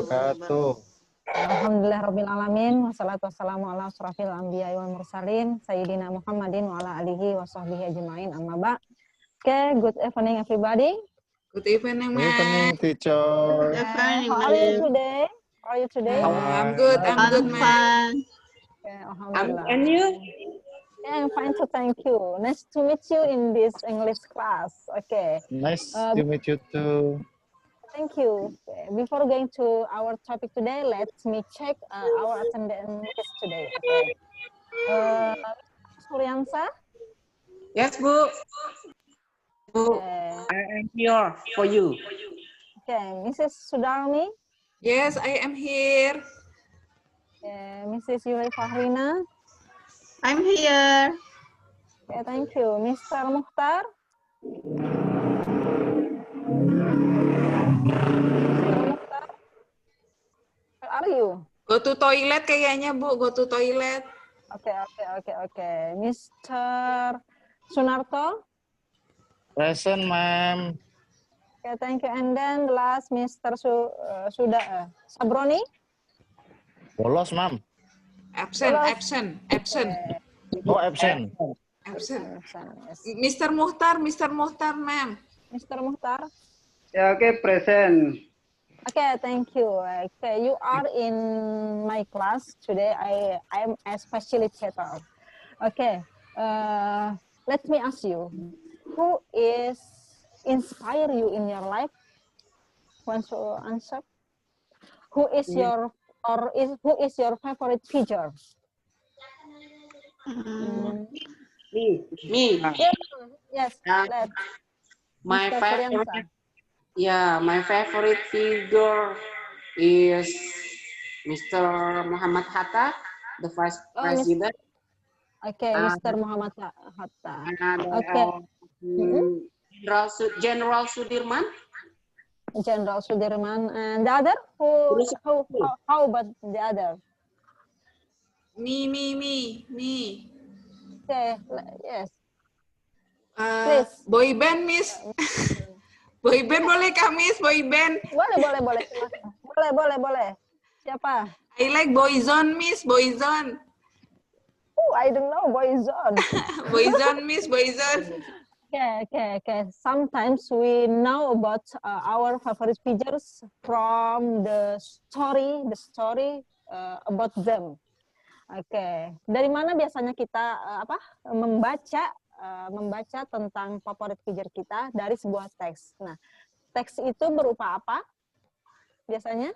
wabarakatuh. Alhamdulillah Rabbil Alamin. Wassalatu wassalamu ala asrafil anbiya wal mursalin. Sayyidina Muhammadin wa ala alihi wa sahbihi ajma'in. Amma ba'. Okay, good evening everybody. Good evening, Good ma'am. evening, teacher. How are you today? How are you today? I'm good, I'm ma'am. fine. Okay, Alhamdulillah. And you? Yeah, I'm fine too, thank you. Nice to meet you in this English class. Okay. Nice to meet you too. Thank you. Before going to our topic today, let me check our attendance list today. Okay. Suryansa? Yes, Bu. Bu, Okay. I am here for you. Okay. Mrs. Sudarmi? Yes, I am here. Mrs. Yuli Fahrina? I'm here. Okay, thank you. Mr. Mukhtar? Where are you? Go to toilet kayaknya, Bu. Go to toilet. Okay. Mr. Sunarto? Present, ma'am. Okay, thank you. And then the last, Mr. Sabroni? Bolos, ma'am. Absent. Oh, absent. Absent. Yes. Mr. Muhtar, ma'am. Mr. Mukhtar? Yeah, okay, present. Okay, thank you. Okay, you are in my class today. I am a facilitator. Okay, let me ask you, who is inspire you in your life? Want to answer? Who is your who is your favorite teacher? Me. Yes. Let My Mr. favorite, Suryansa. my favorite figure is Mr. Muhammad Hatta, the Vice President. Okay, Mr. Muhammad Hatta. And Okay. General Sudirman. General Sudirman, and the other? How about the other? Me. Okay, yes. Please. Boy band, Miss. Boy band boleh kah, Miss? Boy band. Boleh. Boleh. Siapa? I like Boyzone, Miss. Boyzone. Oh, I don't know, Boyzone. Boyzone, Miss. Boyzone. Okay. Sometimes we know about our favorite figures from the story about them. Oke, dari mana biasanya kita membaca tentang favorit figure kita dari sebuah teks. Nah, teks itu berupa apa? Biasanya?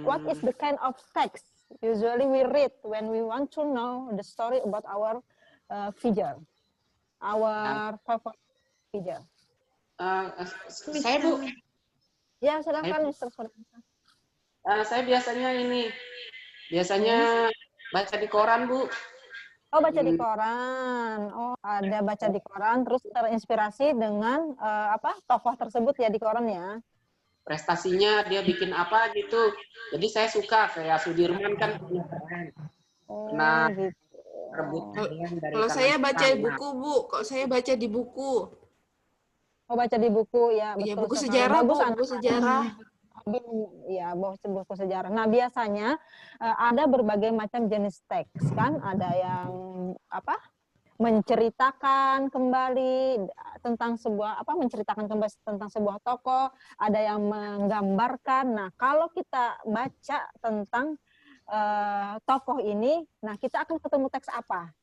What is the kind of text usually we read when we want to know the story about our figure, our favorite figure? Saya, Bu. Ya, silakan, Mr. Suryansa. Saya biasanya baca di koran, Bu. Oh, baca di koran. Oh, ada baca di koran, terus terinspirasi dengan tokoh tersebut ya di koran ya. Prestasinya dia bikin apa gitu. Jadi saya suka kayak Sudirman kan punya keren. Nah, gitu. Kalau saya baca buku, Bu. Kok saya baca di buku? Oh, baca di buku ya. Iya, betul buku sekali. sejarah, Bagus, Bu. Buku sejarah. Ya, buku sejarah. Nah, biasanya ada berbagai macam jenis teks kan. Ada yang menceritakan kembali tentang sebuah tokoh, ada yang menggambarkan. Nah, kalau kita baca tentang tokoh ini, nah kita akan ketemu teks apa?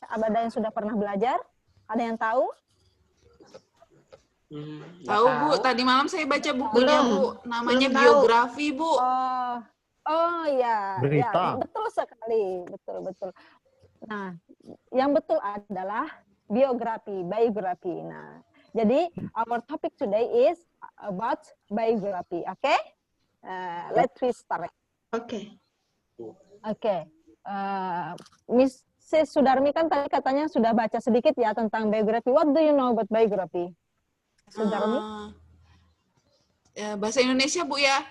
Ada yang sudah pernah belajar? Ada yang tahu? Tahu, Bu. Tadi malam saya baca bukunya, Bu. Namanya biografi, Bu. Oh ya, Berita. Ya, betul sekali, betul. Nah, yang betul adalah biography. Nah, jadi our topic today is about biography. Okay? Let's start. Oke. Miss Sudarmi kan tadi katanya sudah baca sedikit ya tentang biografi. What do you know about biography? Sudarmi? Bahasa Indonesia, Bu, ya?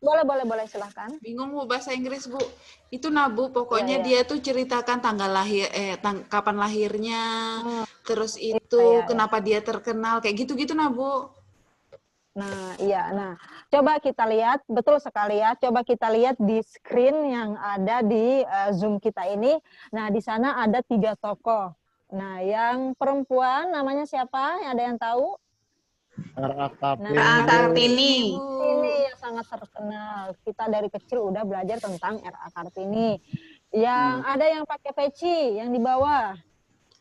Boleh, silahkan. Bingung, Bu, bahasa Inggris, Bu. Itu, Bu, pokoknya Iya. dia tuh ceritakan tanggal lahir, kapan lahirnya, terus itu kenapa dia terkenal, kayak gitu-gitu, Bu. Nah, iya. Nah, coba kita lihat, betul sekali ya. Coba kita lihat di screen yang ada di Zoom kita ini. Nah, di sana ada 3 tokoh. Nah, yang perempuan namanya siapa? Ada yang tahu? R.A. Nah, Kak Kartini. Kartini, Bu. ini yang sangat terkenal. Kita dari kecil udah belajar tentang R.A. Kartini. Yang ada yang pakai peci, yang di bawah.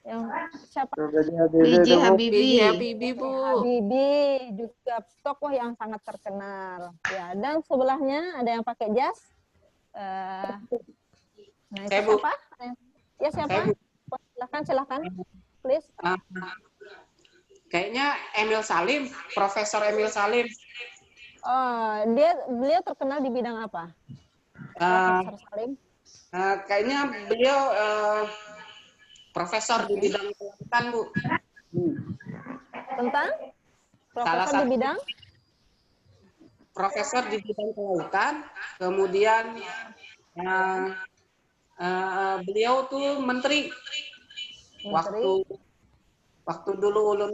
Yang siapa? B.J. Habibie. Habibie, Bu. Habibie juga tokoh yang sangat terkenal. Ya, dan sebelahnya ada yang pakai jas. Nah, itu Saya, Bu. siapa? Ya, siapa? Saya, Bu. Silahkan, please. Ah, kayaknya Emil Salim, Profesor Emil Salim. Oh, beliau terkenal di bidang apa? Ah, Profesor Salim. kayaknya beliau profesor di bidang kelautan, Bu. Tentang Salah profesor di satu bidang profesor di bidang kelautan, kemudian beliau tuh menteri menteri. waktu dulu ulun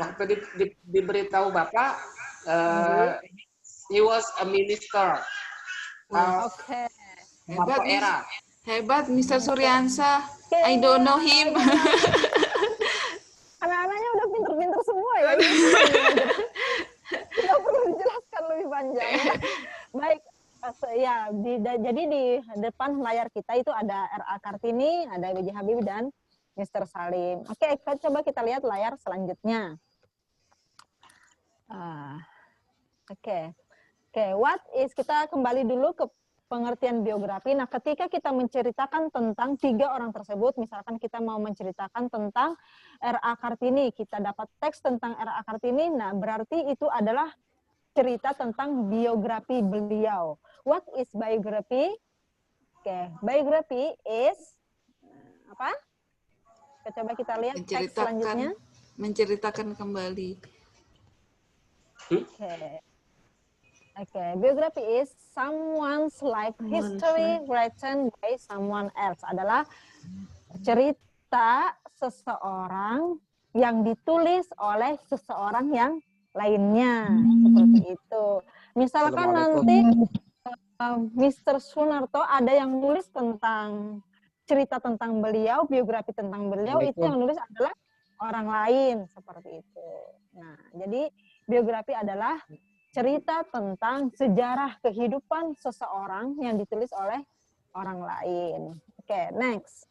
waktu diberitahu Bapak, he was a minister. Oke. Hebat, Marco Era. Hebat, Mr. Suryansa. I don't know him. Anak-anaknya udah pinter-pinter semua ya. Tidak perlu dijelaskan lebih panjang ya. Baik, ya. Jadi di depan layar kita itu ada R.A. Kartini, ada B.J. Habibie dan Mr. Salim. Oke, coba kita lihat layar selanjutnya. Oke, kita kembali dulu ke pengertian biografi. Nah, ketika kita menceritakan tentang 3 orang tersebut, misalkan kita mau menceritakan tentang R.A. Kartini, kita dapat teks tentang R.A. Kartini, nah berarti itu adalah cerita tentang biografi beliau. What is biography? Oke, biography is apa? Coba kita lihat teks selanjutnya. Menceritakan kembali. Okay, biography is someone's life history written by someone else. Adalah cerita seseorang yang ditulis oleh seseorang yang lainnya. Seperti itu. Misalkan nanti Mr. Sunarto ada yang nulis tentang cerita tentang beliau, biografi tentang beliau, itu yang nulis adalah orang lain. Seperti itu. Nah, jadi biografi adalah cerita tentang sejarah kehidupan seseorang yang ditulis oleh orang lain. Oke, next.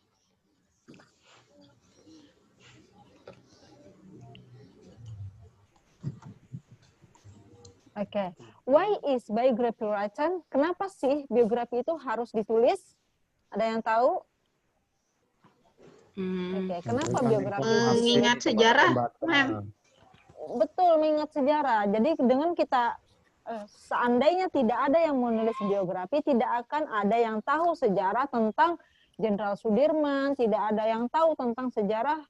Oke, why is biography written? Kenapa sih biografi itu harus ditulis? Ada yang tahu? Oke, kenapa biografi? Mengingat sejarah, Betul, mengingat sejarah. Jadi dengan kita seandainya tidak ada yang menulis biografi, tidak akan ada yang tahu sejarah tentang Jenderal Sudirman, tidak ada yang tahu tentang sejarah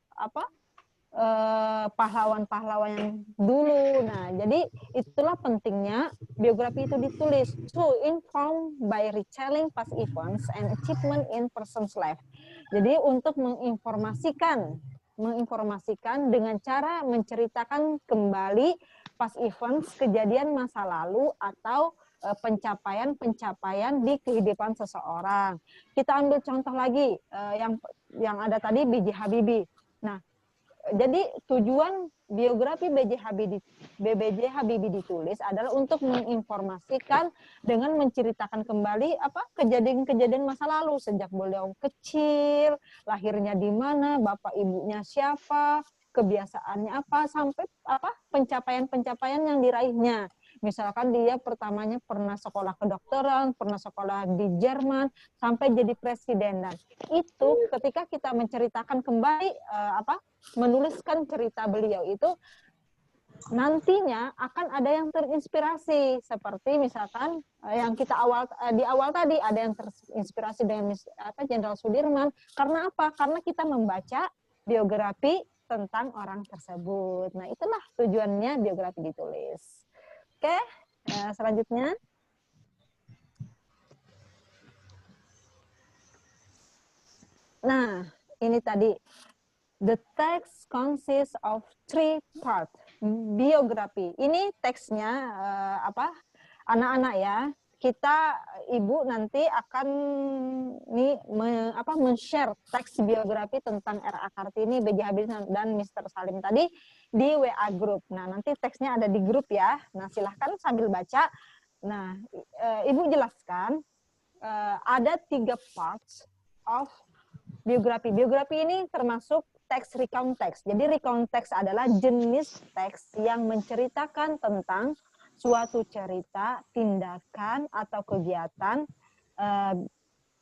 pahlawan-pahlawan yang dulu. Nah, jadi itulah pentingnya biografi itu ditulis. To inform by retelling past events and achievement in person's life. Jadi untuk menginformasikan dengan cara menceritakan kembali past events, kejadian masa lalu atau pencapaian-pencapaian di kehidupan seseorang. Kita ambil contoh lagi yang ada tadi B.J. Habibie. Nah, jadi tujuan biografi B.J. Habibie ditulis adalah untuk menginformasikan dengan menceritakan kembali kejadian-kejadian masa lalu sejak beliau kecil, lahirnya di mana, bapak ibunya siapa, kebiasaannya apa, sampai pencapaian-pencapaian yang diraihnya. Misalkan dia pertamanya pernah sekolah kedokteran, pernah sekolah di Jerman, sampai jadi presiden. Dan itu ketika kita menceritakan kembali menuliskan cerita beliau itu, nantinya akan ada yang terinspirasi, seperti misalkan yang kita di awal tadi ada yang terinspirasi dengan Jenderal Sudirman. Karena apa? Karena kita membaca biografi tentang orang tersebut. Nah, itulah tujuannya biografi ditulis. Oke, selanjutnya. Nah, ini tadi. The text consists of 3 parts. biografi. Ini teksnya anak-anak ya. Kita Ibu nanti akan men-share teks biografi tentang R.A. Kartini, B.J. Habibie dan Mr. Salim tadi di WA group. Nah, nanti teksnya ada di grup ya. Nah, silahkan sambil baca. Nah, Ibu jelaskan ada 3 parts of biografi. Biografi ini termasuk teks recount text. Jadi recount text adalah jenis teks yang menceritakan tentang suatu cerita, tindakan, atau kegiatan.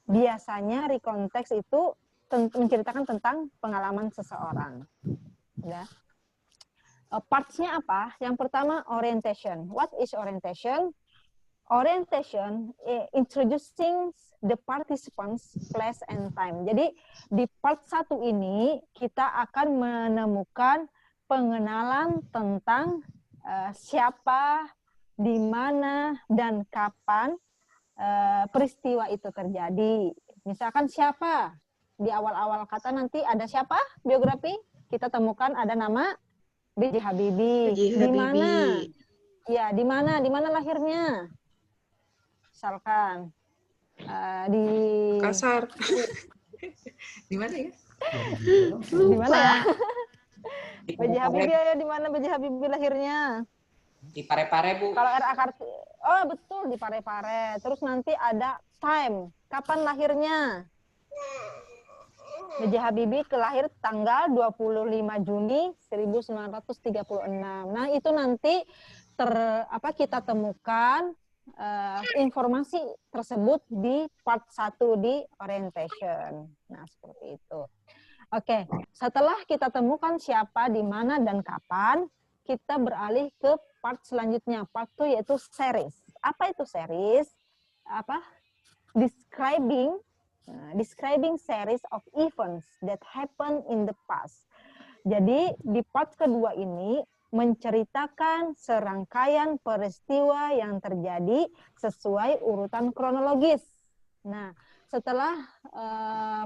Biasanya recount text itu menceritakan tentang pengalaman seseorang. Ya. Parts-nya apa? Yang pertama, orientation. What is orientation? Orientation introducing the participants, place, and time. Jadi di part 1 ini kita akan menemukan pengenalan tentang siapa, di mana, dan kapan peristiwa itu terjadi. Misalkan siapa, di awal-awal kata nanti ada siapa biografi, kita temukan ada nama B.J. Habibie. Di mana? Ya, di mana lahirnya? Misalkan di Kasar. Di mana ya? Di mana ya? B.J. Habibie ya, di mana B.J. Habibie lahirnya? Di Parepare, Bu. Kalau R.A. Kartini, oh betul di Parepare. Terus nanti ada time, kapan lahirnya? B.J. Habibie kelahir tanggal 25 Juni 1936. Nah, itu nanti kita temukan informasi tersebut di part 1 di orientation. Nah, seperti itu. Oke, setelah kita temukan siapa, di mana, dan kapan, kita beralih ke part selanjutnya. Part 2 yaitu series. Apa itu series? Describing series of events that happen in the past. Jadi di part kedua ini menceritakan serangkaian peristiwa yang terjadi sesuai urutan kronologis. Nah, setelah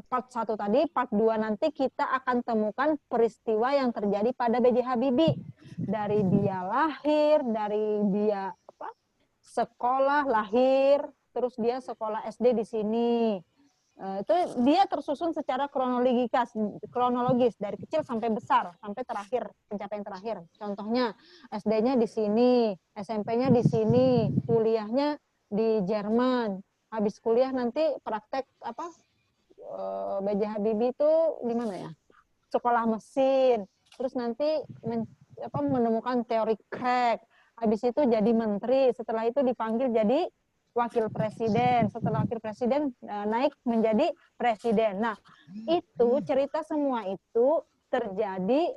part 1 tadi, part 2 nanti kita akan temukan peristiwa yang terjadi pada B.J. Habibie. Dari dia lahir, dari dia sekolah, lahir, terus dia sekolah SD di sini. Itu dia tersusun secara kronologis dari kecil sampai besar, sampai terakhir, pencapaian terakhir. Contohnya SD-nya di sini, SMP-nya di sini, kuliahnya di Jerman. Habis kuliah nanti praktek B.J. Habibie itu di mana ya? Sekolah mesin. Terus nanti menemukan teori crack. Habis itu jadi menteri. Setelah itu dipanggil jadi wakil presiden. Setelah wakil presiden naik menjadi presiden. Nah, itu cerita semua itu terjadi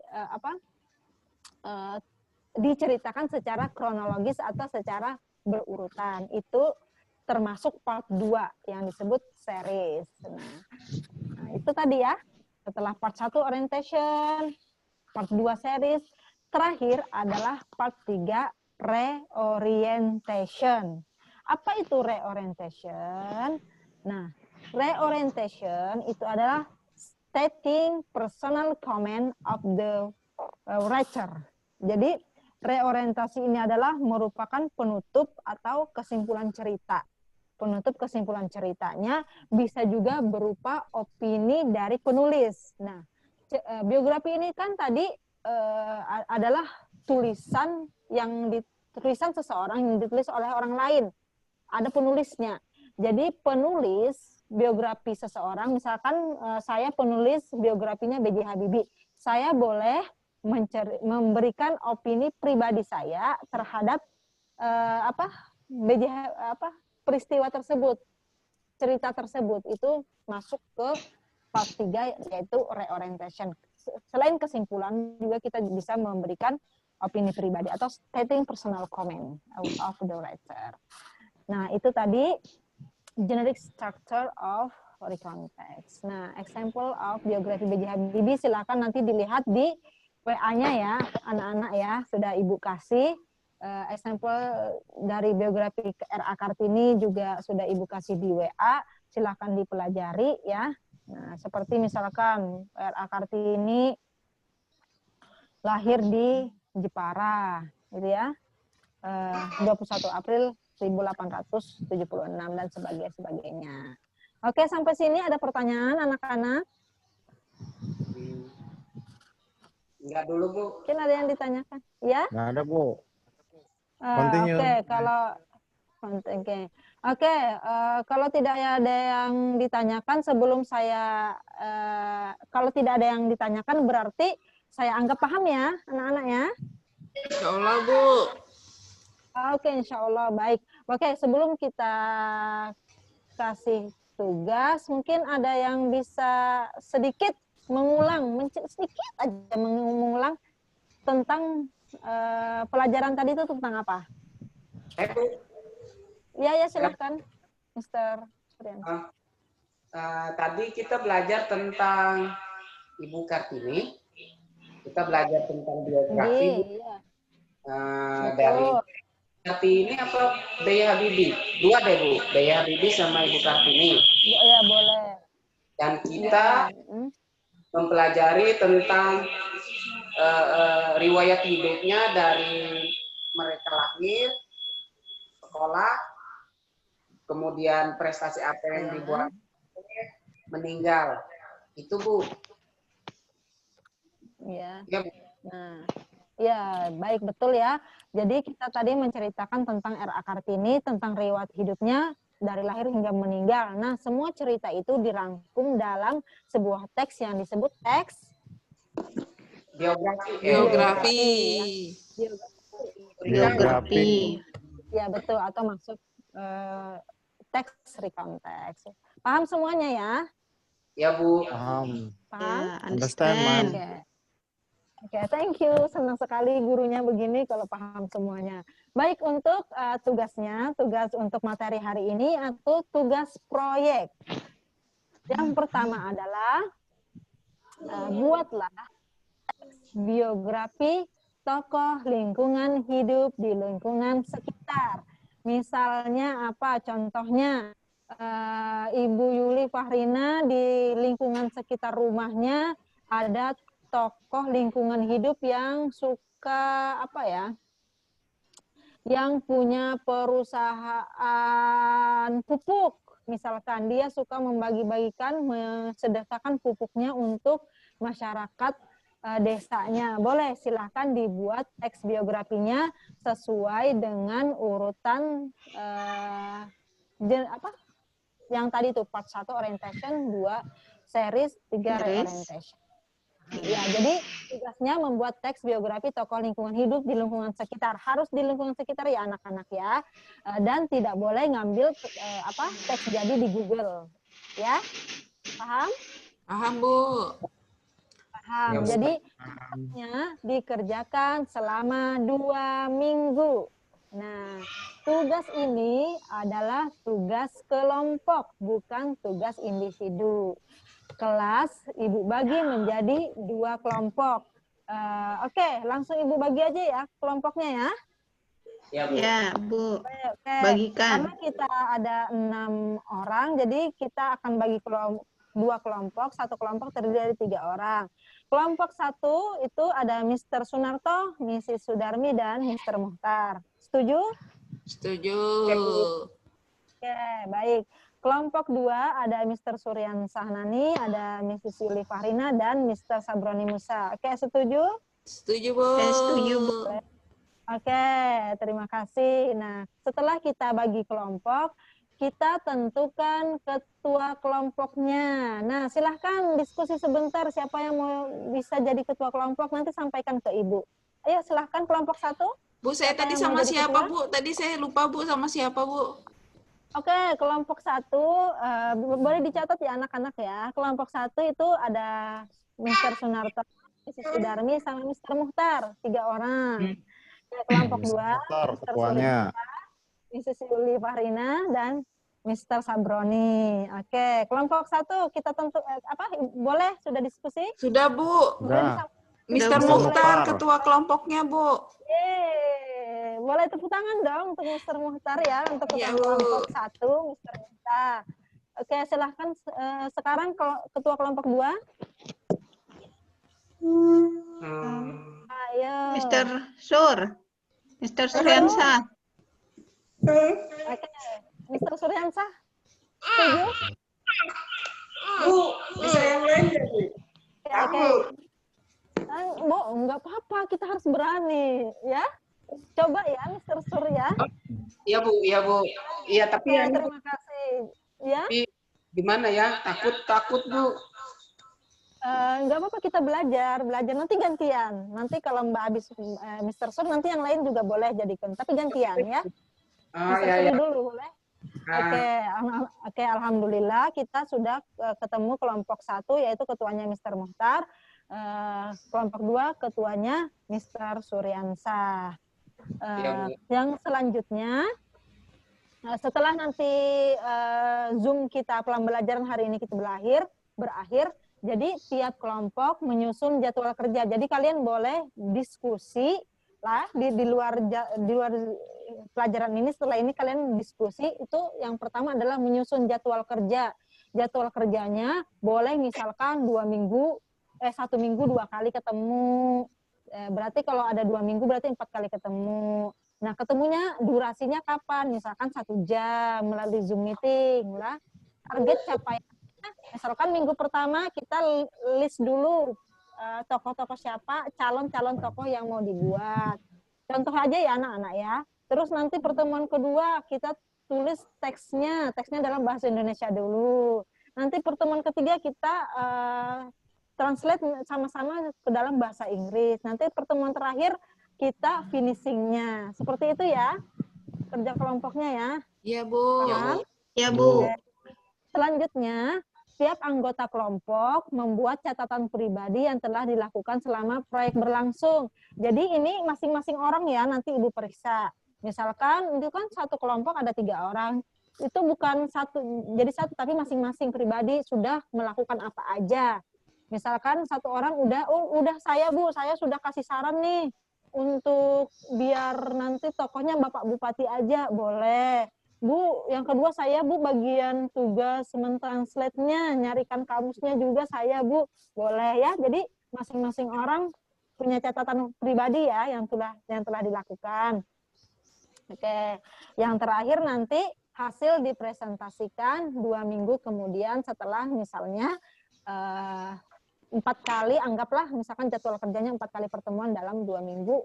diceritakan secara kronologis atau secara berurutan. Itu termasuk part 2 yang disebut series. Nah, itu tadi ya. Setelah part 1 orientation, part 2 series, terakhir adalah part 3 reorientation. Apa itu reorientation? Nah, reorientation itu adalah stating personal comment of the writer. Jadi, reorientasi ini adalah merupakan penutup atau kesimpulan cerita. Penutup kesimpulan ceritanya bisa juga berupa opini dari penulis. Nah, biografi ini kan tadi adalah tulisan seseorang yang ditulis oleh orang lain. Ada penulisnya. Jadi penulis biografi seseorang, misalkan saya penulis biografinya B.J. Habibie, saya boleh memberikan opini pribadi saya terhadap peristiwa tersebut, cerita tersebut. Itu masuk ke part 3 yaitu reorientation. Selain kesimpulan juga kita bisa memberikan opini pribadi atau stating personal comment of the writer. Nah, itu tadi generic structure of recount text. Nah, example of biografi B.J. Habibie silakan nanti dilihat di WA-nya ya, anak-anak ya, sudah Ibu kasih. Example dari biografi R.A. Kartini juga sudah Ibu kasih di WA, silakan dipelajari ya. Nah, seperti misalkan R.A. Kartini lahir di Jepara, gitu ya. 21 April 1876 dan sebagainya. Oke, sampai sini ada pertanyaan anak-anak? Enggak dulu, Bu. Mungkin ada yang ditanyakan? Ya? Nggak ada, Bu. Continue. Oke, kalau tidak ada yang ditanyakan sebelum saya, kalau tidak ada yang ditanyakan berarti saya anggap paham ya, anak-anak ya. Insya Allah, Bu. Oke, insya Allah baik. Oke, sebelum kita kasih tugas, mungkin ada yang bisa sedikit mengulang, sedikit aja mengulang tentang pelajaran tadi itu tentang apa? Bu. Ya, silahkan, Mr. Suryan. Tadi kita belajar tentang Ibu Kartini. Kita belajar tentang biografi Iya. dari Kartini apa B.J. Habibie. Dua deh, Bu. B.J. Habibie sama Ibu Kartini. Ya, boleh. Dan kita mempelajari tentang riwayat hidupnya dari mereka lahir, sekolah, kemudian prestasi apa yang dibuat, meninggal. Itu, Bu. Ya. Ya, Bu. Nah, ya, baik, betul ya. Jadi kita tadi menceritakan tentang R.A. Kartini, tentang riwayat hidupnya dari lahir hingga meninggal. Nah, semua cerita itu dirangkum dalam sebuah teks yang disebut teks Biografi. Ya, betul, atau maksud teks recount teks. Paham semuanya ya? Ya, Bu. Paham. Paham? Understand, Ma'am. Oke, thank you. Senang sekali gurunya begini kalau paham semuanya. Baik, untuk tugasnya, tugas untuk materi hari ini atau tugas proyek. Yang pertama adalah buatlah biografi tokoh lingkungan hidup di lingkungan sekitar. Misalnya apa? Contohnya Ibu Yuli Fahrina di lingkungan sekitar rumahnya ada tokoh lingkungan hidup yang suka apa ya? Yang punya perusahaan pupuk. Misalkan dia suka membagi-bagikan, mensedekahkan pupuknya untuk masyarakat desanya. Boleh, silahkan dibuat teks biografinya sesuai dengan urutan yang tadi itu part 1 orientation, 2 series, 3 reorientation. Ya, jadi tugasnya membuat teks biografi tokoh lingkungan hidup di lingkungan sekitar. Harus di lingkungan sekitar ya anak-anak ya. Dan tidak boleh ngambil teks jadi di Google. Ya? Paham? Paham, Bu. Paham. Jadi dikerjakan selama 2 minggu. Nah, tugas ini adalah tugas kelompok, bukan tugas individu. Kelas Ibu bagi menjadi 2 kelompok. Oke, langsung Ibu bagi aja ya kelompoknya ya. Ya, Bu. Ya, Bu. Oke. Bagikan. Karena kita ada 6 orang, jadi kita akan bagi 2 kelompok. 1 kelompok terdiri dari 3 orang. Kelompok 1 itu ada Mr. Sunarto, Mrs. Sudarmi, dan Mr. Muhtar. Setuju? Setuju. Oke, baik. Kelompok 2 ada Mr. Suryan Sahnani, ada Mrs. Yuli Fahrina, dan Mr. Sabroni Musa. Oke, setuju? Setuju, Bu. Setuju, Bu. Oke, terima kasih. Nah, setelah kita bagi kelompok, kita tentukan ketua kelompoknya. Nah, silahkan diskusi sebentar. Siapa yang mau bisa jadi ketua kelompok, nanti sampaikan ke Ibu. Ayo, silahkan kelompok 1. Bu, saya Siapa tadi yang mau sama jadi siapa, ketua? Bu? Tadi saya lupa, Bu, sama siapa, Bu? Oke, kelompok 1, boleh dicatat ya anak-anak ya. Kelompok 1 itu ada Mr. Sunarto, Mrs. Sudarmi, sama Mr. Muhtar, 3 orang. Kelompok 2, Muhtar, Mr. ketuanya. Mrs. Yuli Fahrina, dan Mr. Sabroni. Oke, kelompok 1 kita boleh sudah diskusi? Sudah, Bu. Udah. Mr. Mr. Muhtar, Muhtar. ketua kelompoknya, Bu. Boleh tepuk tangan dong untuk Mr. Muhtar ya, untuk ketua kelompok 1, Mr. Muhtar. Oke, silahkan sekarang ketua kelompok 2. Nah, Ayo. Mr. Sur. Mr. Suryansa. Oke. Mr. Suryansa. Setuju? Bu, bisa yang lain nggak, Bu? Oke. Bu, nggak apa-apa, kita harus berani, ya. Coba ya, Mr. Surya. Iya Bu, iya Bu. Iya tapi Ya, terima kasih. Ya, gimana ya? Takut Bu. nggak apa-apa, kita belajar nanti gantian. Nanti kalau Mbak habis Mr. Sur, nanti yang lain juga boleh jadikan, tapi gantian ya. Ah Mr. ya Sur ya. dulu boleh. Oke, alhamdulillah kita sudah ketemu kelompok 1 yaitu ketuanya Mr. Muhtar, kelompok 2 ketuanya Mr. Suryansa. Iya, Bu. Yang selanjutnya setelah nanti Zoom kita pembelajaran hari ini kita berakhir, jadi tiap kelompok menyusun jadwal kerja. Jadi kalian boleh diskusi lah di luar pelajaran ini. Setelah ini kalian diskusi. Itu yang pertama adalah menyusun jadwal kerja. Jadwal kerjanya boleh misalkan 1 minggu 2 kali ketemu. Berarti kalau ada 2 minggu berarti 4 kali ketemu. Nah, ketemunya durasinya kapan? Misalkan 1 jam melalui Zoom meeting lah. Target capaiannya, misalkan minggu pertama kita list dulu tokoh-tokoh siapa, calon-calon tokoh yang mau dibuat. Contoh aja ya anak-anak ya. Terus nanti pertemuan kedua kita tulis teksnya dalam bahasa Indonesia dulu. Nanti pertemuan ketiga kita translate sama-sama ke dalam bahasa Inggris. Nanti pertemuan terakhir kita finishingnya. Seperti itu ya kerja kelompoknya ya. Iya, Bu. Paham? Ya, Bu. Selanjutnya, setiap anggota kelompok membuat catatan pribadi yang telah dilakukan selama proyek berlangsung. Jadi ini masing-masing orang ya nanti Ibu periksa. Misalkan itu kan satu kelompok ada 3 orang. Itu bukan jadi satu, tapi masing-masing pribadi sudah melakukan apa aja. Misalkan satu orang udah saya Bu, saya sudah kasih saran nih untuk biar nanti tokohnya Bapak Bupati aja, boleh. Bu, yang kedua saya Bu bagian tugas mentranslate-nya, nyarikan kamusnya juga saya Bu, boleh ya. Jadi masing-masing orang punya catatan pribadi ya yang telah dilakukan. Oke, yang terakhir nanti hasil dipresentasikan 2 minggu kemudian setelah misalnya 4 kali, anggaplah misalkan jadwal kerjanya 4 kali pertemuan dalam 2 minggu.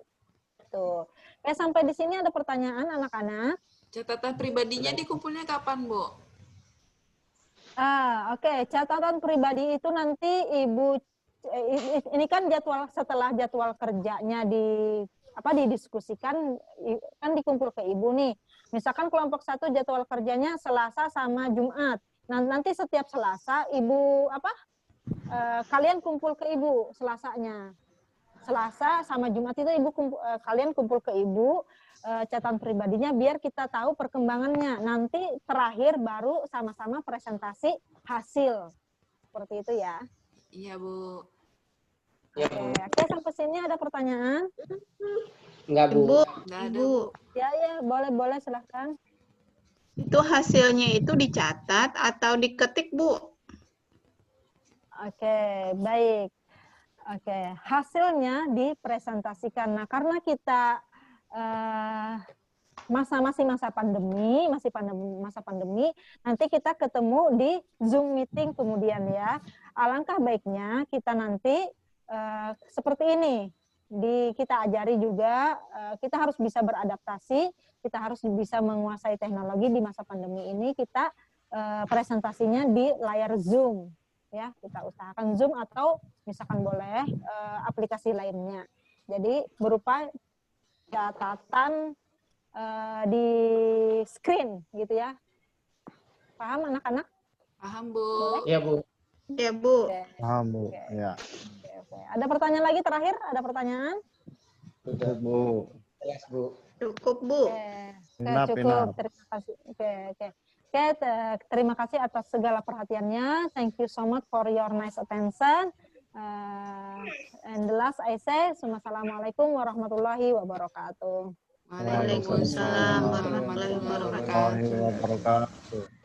Tuh. Sampai di sini ada pertanyaan anak-anak? Catatan pribadinya dikumpulnya kapan, Bu? Oke. Catatan pribadi itu nanti Ibu, ini kan setelah jadwal kerjanya didiskusikan, kan dikumpul ke Ibu nih. Misalkan kelompok 1 jadwal kerjanya Selasa sama Jumat. Nah, nanti setiap Selasa Ibu kalian kumpul ke Ibu Selasanya. Selasa sama Jumat itu kalian kumpul ke Ibu catatan pribadinya biar kita tahu perkembangannya. Nanti terakhir baru sama-sama presentasi hasil. Seperti itu ya. Iya, Bu. Oke, sampai sini ada pertanyaan? Enggak, Bu. Nggak ada, Bu. Ya, boleh silahkan. Itu hasilnya itu dicatat atau diketik, Bu? Oke, baik. Oke, hasilnya dipresentasikan. Nah, karena kita masih masa pandemi, nanti kita ketemu di Zoom meeting kemudian ya. Alangkah baiknya kita nanti seperti ini. Kita ajari juga, kita harus bisa beradaptasi, kita harus bisa menguasai teknologi di masa pandemi ini. Kita presentasinya di layar Zoom. Ya, kita usahakan Zoom atau misalkan boleh aplikasi lainnya. Jadi berupa catatan di screen gitu ya. Paham anak-anak? Paham, Bu. Iya, Bu. Ya, Bu. Paham, Bu. Ya. Oke. Ada pertanyaan lagi terakhir? Ada pertanyaan? Sudah, Bu. Jelas, Bu. Cukup, Bu. Cukup. Terima kasih. Oke, terima kasih atas segala perhatiannya. Thank you so much for your nice attention. And the last I say, Assalamualaikum warahmatullahi wabarakatuh. Waalaikumsalam warahmatullahi wabarakatuh. Warahmatullahi wabarakatuh.